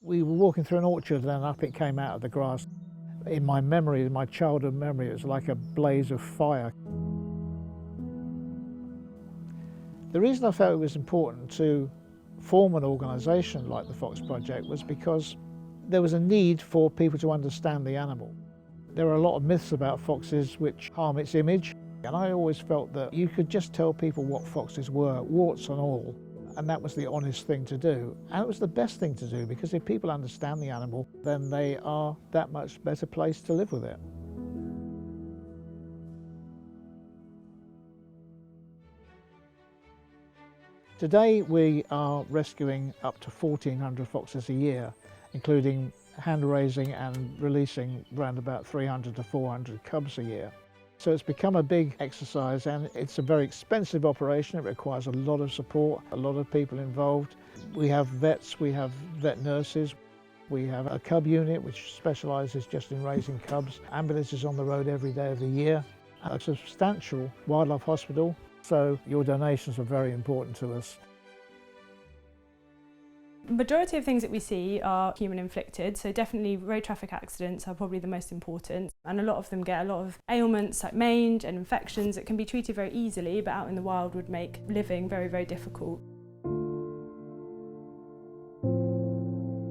We were walking through an orchard and up it came out of the grass. In my memory, in my childhood memory, it was like a blaze of fire. The reason I felt it was important to form an organisation like the Fox Project was because there was a need for people to understand the animal. There are a lot of myths about foxes which harm its image, and I always felt that you could just tell people what foxes were, warts and all, and that was the honest thing to do. And it was the best thing to do, because if people understand the animal, then they are that much better placed to live with it. Today we are rescuing up to 1,400 foxes a year, including hand raising and releasing around about 300 to 400 cubs a year. So it's become a big exercise, and it's a very expensive operation. It requires a lot of support, a lot of people involved. We have vets, we have vet nurses, we have a cub unit which specialises just in raising cubs, ambulances on the road every day of the year, a substantial wildlife hospital. So your donations are very important to us. The majority of things that we see are human inflicted, so definitely road traffic accidents are probably the most important, and a lot of them get a lot of ailments like mange and infections that can be treated very easily, but out in the wild would make living very, very difficult.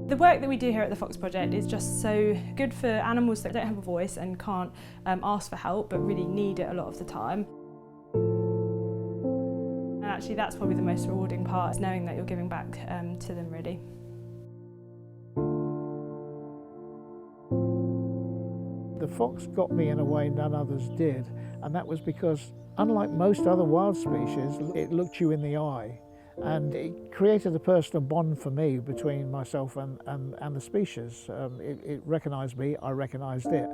The work that we do here at the Fox Project is just so good for animals that don't have a voice and can't ask for help but really need it a lot of the time. Actually, that's probably the most rewarding part, is knowing that you're giving back to them, really. The fox got me in a way none others did, and that was because, unlike most other wild species, it looked you in the eye, and it created a personal bond for me between myself and the species. It recognised me, I recognised it.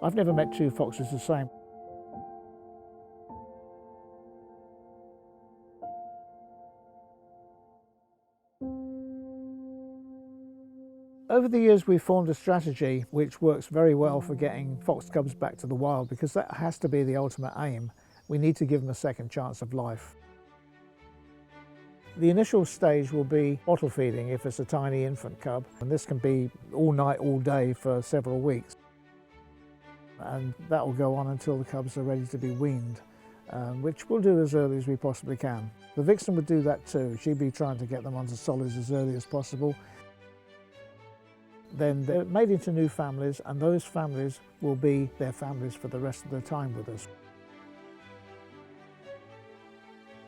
I've never met two foxes the same. Over the years we've formed a strategy which works very well for getting fox cubs back to the wild, because that has to be the ultimate aim. We need to give them a second chance of life. The initial stage will be bottle feeding if it's a tiny infant cub, and this can be all night, all day for several weeks. And that will go on until the cubs are ready to be weaned, which we'll do as early as we possibly can. The vixen would do that too. She'd be trying to get them onto solids as early as possible. Then they're made into new families, and those families will be their families for the rest of their time with us.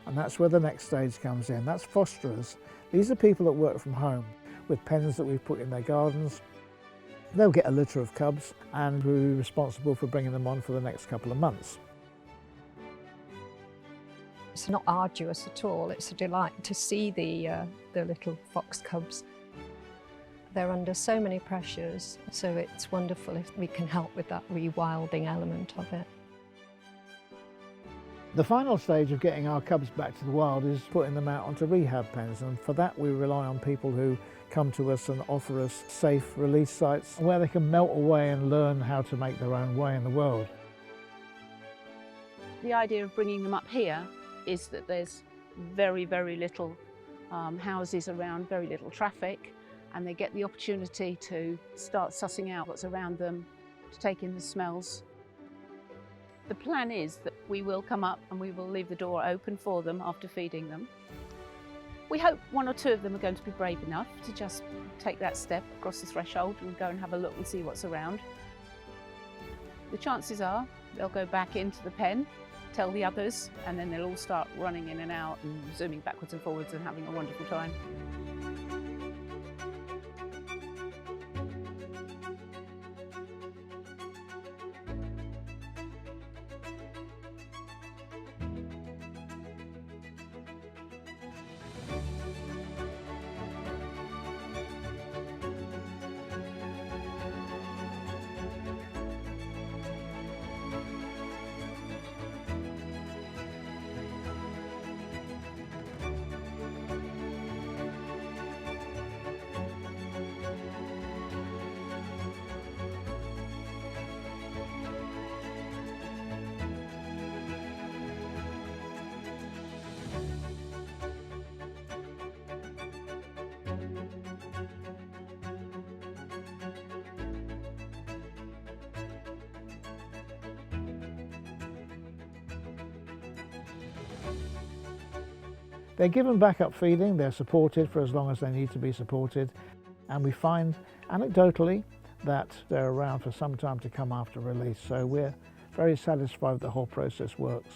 And that's where the next stage comes in. That's fosterers. These are people that work from home with pens that we've put in their gardens. They'll get a litter of cubs, and we'll be responsible for bringing them on for the next couple of months. It's not arduous at all. It's a delight to see the little fox cubs. They're under so many pressures, so it's wonderful if we can help with that rewilding element of it. The final stage of getting our cubs back to the wild is putting them out onto rehab pens, and for that we rely on people who come to us and offer us safe release sites where they can melt away and learn how to make their own way in the world. The idea of bringing them up here is that there's very, very little houses around, very little traffic, and they get the opportunity to start sussing out what's around them, to take in the smells. The plan is that we will come up and we will leave the door open for them after feeding them. We hope one or two of them are going to be brave enough to just take that step across the threshold and go and have a look and see what's around. The chances are they'll go back into the pen, tell the others, and then they'll all start running in and out and zooming backwards and forwards and having a wonderful time. They're given backup feeding, they're supported for as long as they need to be supported, and we find anecdotally that they're around for some time to come after release, so we're very satisfied the whole process works.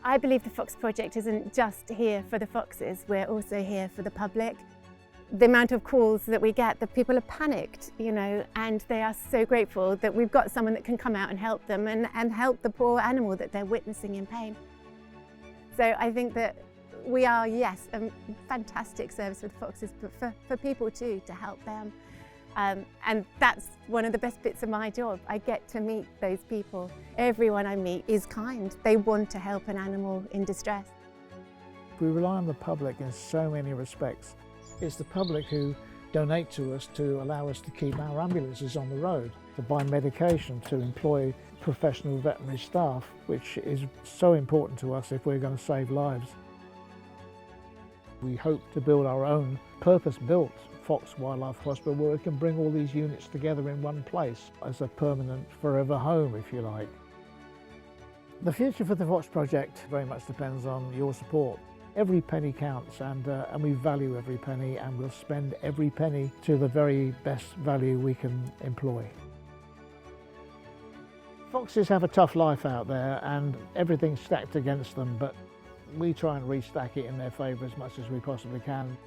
I believe the Fox Project isn't just here for the foxes, we're also here for the public. The amount of calls that we get, that people are panicked, you know, and they are so grateful that we've got someone that can come out and help them and help the poor animal that they're witnessing in pain. So I think that we are, yes, a fantastic service with foxes, but for people too, to help them. And that's one of the best bits of my job. I get to meet those people. Everyone I meet is kind. They want to help an animal in distress. We rely on the public in so many respects. It's the public who donate to us to allow us to keep our ambulances on the road, to buy medication, to employ professional veterinary staff, which is so important to us if we're going to save lives. We hope to build our own purpose-built Fox Wildlife Hospital where we can bring all these units together in one place as a permanent forever home, if you like. The future for the Fox Project very much depends on your support. Every penny counts, and we value every penny, and we'll spend every penny to the very best value we can employ. Foxes have a tough life out there and everything's stacked against them, but we try and restack it in their favour as much as we possibly can.